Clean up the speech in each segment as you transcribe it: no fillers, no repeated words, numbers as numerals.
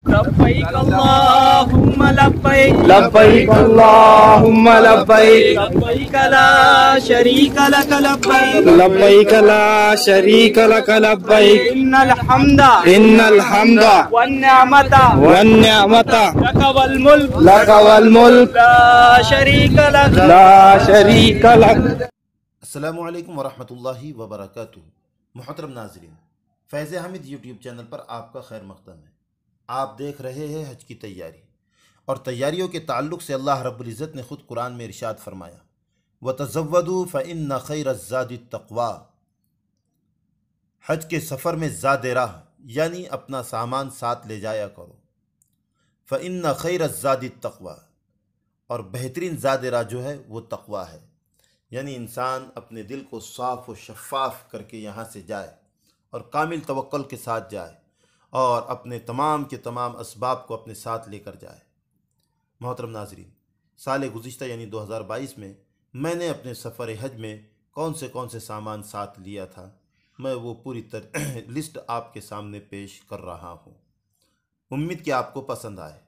लब्बैक अल्लाहुम्मा लब्बैक लब्बैक अल्लाहुम्मा लब्बैक लब्बैक ला शरीका लक लब्बैक लब्बैक ला शरीका लक लब्बैक इन्नल हम्दा one निअमता luck वल मुल्क ला शरीका लक। अस्सलामु अलैकुम वरहमतुल्लाहि वबरकातुहू। मोहतरम नाज़रीन, फैज़ हामिद यूट्यूब चैनल पर आपका खैर मक़दम है। आप देख रहे हैं हज की तैयारी, और तैयारियों के ताल्लुक़ से अल्लाह रब्बुल इज़्ज़त ने ख़ुद कुरान में इरशाद फरमाया, वतज़व्वदू फ़इन्न खैरज़्ज़ादि तक़वा। हज के सफ़र में ज़ाद राह यानी अपना सामान साथ ले जाया करो। फ़इन्न खैरज़्ज़ादि तक़वा, और बेहतरीन ज़ाद राह जो है वो तक़वा है। यानी इंसान अपने दिल को साफ़ व शफ़ाफ़ करके यहाँ से जाए और कामिल तवक्कुल के साथ जाए और अपने तमाम के तमाम असबाब को अपने साथ लेकर जाए। मोहतरम नाज़रीन, साल गुज़िश्ता यानी 2022 में मैंने अपने सफ़र हज में कौन से सामान साथ लिया था, मैं वो पूरी लिस्ट आपके सामने पेश कर रहा हूँ। उम्मीद कि आपको पसंद आए।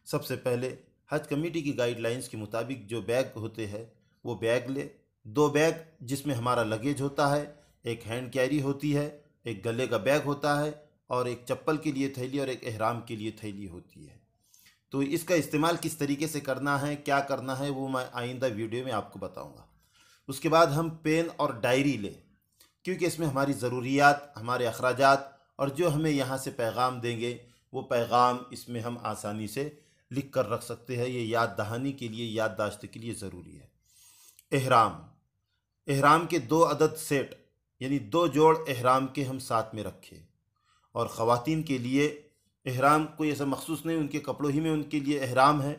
सबसे पहले हज कमेटी की गाइडलाइंस के मुताबिक जो बैग होते हैं वो बैग ले। 2 बैग जिसमें हमारा लगेज होता है, एक हैंड कैरी होती है, एक गले का बैग होता है, और एक चप्पल के लिए थैली और एक एहराम के लिए थैली होती है। तो इसका इस्तेमाल किस तरीके से करना है, क्या करना है, वो मैं आइंदा वीडियो में आपको बताऊंगा। उसके बाद हम पेन और डायरी लें, क्योंकि इसमें हमारी ज़रूरियात, हमारे अखराजात और जो हमें यहाँ से पैगाम देंगे वो पैगाम इसमें हम आसानी से लिख कर रख सकते हैं। ये याद दहानी के लिए, याददाश्त के लिए ज़रूरी है। एहराम के 2 अदद सेट यानी 2 जोड़ एहराम के हम साथ में रखें। और ख़वातीन के लिए एहराम कोई ऐसा मखसूस नहीं, उनके कपड़ों ही में उनके लिए एहराम है,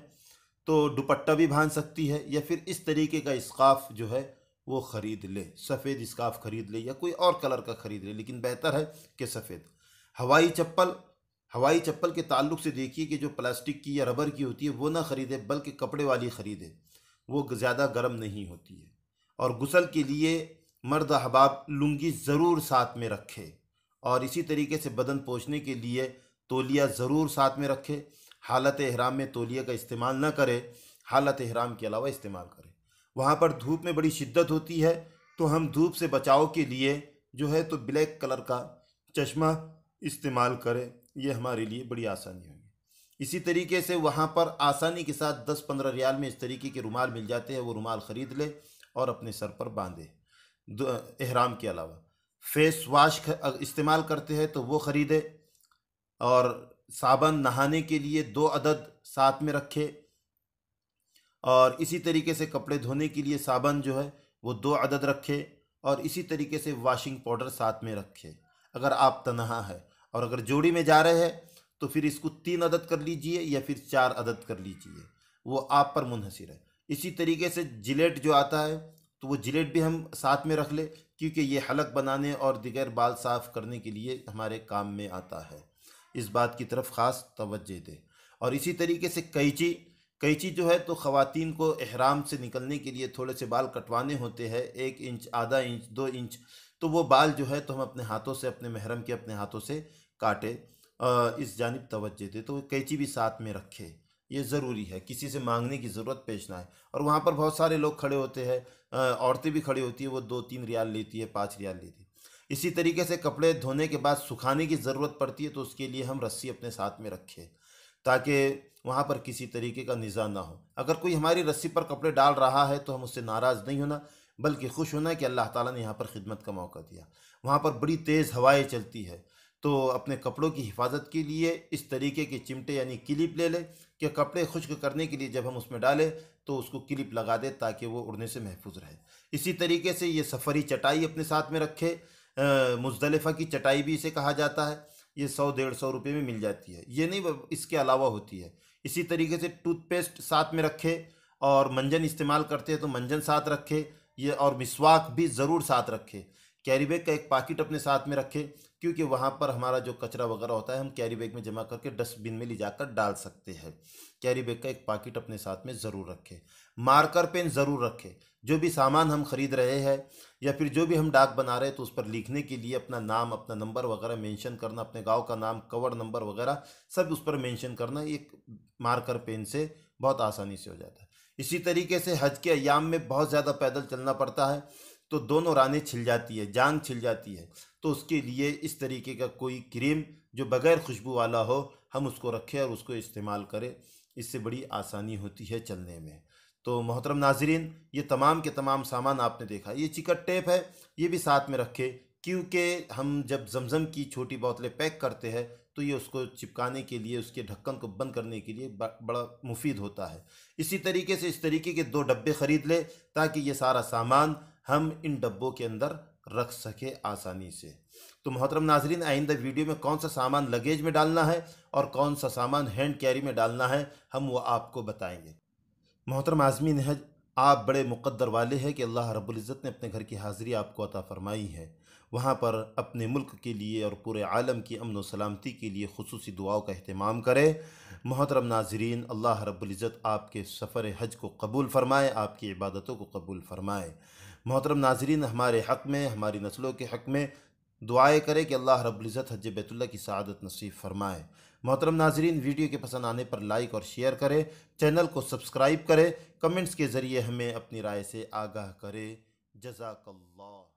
तो दुपट्टा भी बांध सकती है, या फिर इस तरीके का स्कार्फ जो है वो ख़रीद ले, सफ़ेद स्कार्फ ख़रीद ले या कोई और कलर का ख़रीद ले, लेकिन बेहतर है कि सफ़ेद। हवाई चप्पल के ताल्लुक़ से देखिए कि जो प्लास्टिक की या रबर की होती है वो ना ख़रीदे, बल्कि कपड़े वाली ख़रीदे, वो ज़्यादा गर्म नहीं होती है। और गुस्ल के लिए मर्द अहबाब लुंगी ज़रूर साथ में रखे, और इसी तरीके से बदन पोंछने के लिए तौलिया ज़रूर साथ में रखे। हालत एहराम में तौलिया का इस्तेमाल न करे, हालत एहराम के अलावा इस्तेमाल करें। वहाँ पर धूप में बड़ी शिद्दत होती है, तो हम धूप से बचाव के लिए जो है तो ब्लैक कलर का चश्मा इस्तेमाल करें, ये हमारे लिए बड़ी आसानी होगी। इसी तरीके से वहाँ पर आसानी के साथ 10-15 रियाल में इस तरीके के रुमाल मिल जाते हैं, वो रुमाल ख़रीद ले और अपने सर पर बांधे। एहराम के अलावा फेस वाश इस्तेमाल करते हैं तो वो ख़रीदे, और साबुन नहाने के लिए 2 अदद साथ में रखे, और इसी तरीके से कपड़े धोने के लिए साबुन जो है वो 2 अदद रखे, और इसी तरीके से वॉशिंग पाउडर साथ में रखे अगर आप तनहा है। और अगर जोड़ी में जा रहे हैं तो फिर इसको 3 अदद कर लीजिए या फिर 4 अदद कर लीजिए, वो आप पर मुनहसिर है। इसी तरीके से जिलेट जो आता है तो वो जिलेट भी हम साथ में रख ले, क्योंकि ये हलक बनाने और दिगर बाल साफ़ करने के लिए हमारे काम में आता है। इस बात की तरफ ख़ास तवज्जो दे। और इसी तरीके से कैंची जो है तो ख़वातीन को एहराम से निकलने के लिए थोड़े से बाल कटवाने होते हैं, 1 इंच, आधा इंच, 2 इंच, तो वो बाल जो है तो हम अपने हाथों से, अपने महरम के अपने हाथों से काटे, इस जानिब तवज्जो दे। तो कैंची भी साथ में रखे, ये ज़रूरी है, किसी से मांगने की ज़रूरत पेश ना आए। और वहाँ पर बहुत सारे लोग खड़े होते हैं, औरतें भी खड़ी होती है, वो 2-3 रियाल लेती है, 5 रियाल लेती है। इसी तरीके से कपड़े धोने के बाद सुखाने की ज़रूरत पड़ती है, तो उसके लिए हम रस्सी अपने साथ में रखें, ताकि वहाँ पर किसी तरीके का निज़ा ना हो। अगर कोई हमारी रस्सी पर कपड़े डाल रहा है तो हम उससे नाराज़ नहीं होना, बल्कि खुश होना कि अल्लाह ताला ने यहाँ पर खिदमत का मौका दिया। वहाँ पर बड़ी तेज़ हवाएँ चलती है, तो अपने कपड़ों की हिफाजत के लिए इस तरीके के चिमटे यानी क्लिप ले ले कि कपड़े खुश्क करने के लिए जब हम उसमें डालें तो उसको क्लिप लगा दे, ताकि वो उड़ने से महफूज रहे। इसी तरीके से ये सफ़री चटाई अपने साथ में रखे। मुज़दलिफ़ा की चटाई भी इसे कहा जाता है, ये 100-150 रुपये में मिल जाती है, ये नहीं इसके अलावा होती है। इसी तरीके से टूथपेस्ट साथ में रखे, और मंजन इस्तेमाल करते हैं तो मंजन साथ रखे, ये और मिसवाक भी ज़रूर साथ रखे। कैरी बैग का एक पाकिट अपने साथ में रखे, क्योंकि वहाँ पर हमारा जो कचरा वगैरह होता है हम कैरी बैग में जमा करके डस्टबिन में ले जाकर डाल सकते हैं। कैरी बैग का एक पॉकेट अपने साथ में ज़रूर रखें। मार्कर पेन ज़रूर रखें। जो भी सामान हम खरीद रहे हैं या फिर जो भी हम डाक बना रहे हैं तो उस पर लिखने के लिए अपना नाम, अपना नंबर वगैरह मेंशन करना, अपने गांव का नाम, कवर नंबर वगैरह सब उस पर मेंशन करना, एक मार्कर पेन से बहुत आसानी से हो जाता है। इसी तरीके से हज के अयाम में बहुत ज़्यादा पैदल चलना पड़ता है तो दोनों रानें छिल जाती है, जांग छिल जाती है, तो उसके लिए इस तरीके का कोई क्रीम जो बग़ैर खुशबू वाला हो हम उसको रखें और उसको इस्तेमाल करें। इससे बड़ी आसानी होती है चलने में। तो मोहतरम नाज़रीन, ये तमाम के तमाम सामान आपने देखा। ये चिकट टेप है, ये भी साथ में रखें, क्योंकि हम जब जमज़म की छोटी बोतलें पैक करते हैं तो ये उसको चिपकाने के लिए, उसके ढक्कन को बंद करने के लिए बड़ा मुफीद होता है। इसी तरीके से इस तरीके के 2 डब्बे ख़रीद ले ताकि ये सारा सामान हम इन डब्बों के अंदर रख सके आसानी से। तो मोहतरम नाज़रीन, आइंदा वीडियो में कौन सा सामान लगेज में डालना है और कौन सा सामान हैंड कैरी में डालना है हम वो आपको बताएंगे। मोहतरम आज़मीन हज, आप बड़े मुक़द्दर वाले हैं कि अल्लाह रब्बुल इज़्ज़त ने अपने घर की हाज़िरी आपको अता फ़रमाई है। वहाँ पर अपने मुल्क के लिए और पूरे आलम की अमन व सलामती के लिए खुसूसी दुआओं का अहतमाम करें। मोहतरम नाज़रीन, अल्लाह रब्बुल इज़्ज़त आपके सफ़र हज को कबूल फ़रमाए, आपकी इबादतों को कबूल फ़रमाए। मोहतरम नाज़रीन, हमारे हक़ में, हमारी नस्लों के हक़ में दुआएँ करें कि अल्लाह रब्बुल इज़्ज़त हज बैतुल्लाह की सआदत नसीब फ़रमाए। मोहतरम नाज़रीन, वीडियो के पसंद आने पर लाइक और शेयर करें, चैनल को सब्सक्राइब करें, कमेंट्स के ज़रिए हमें अपनी राय से आगाह करें। जज़ाकल्लाह।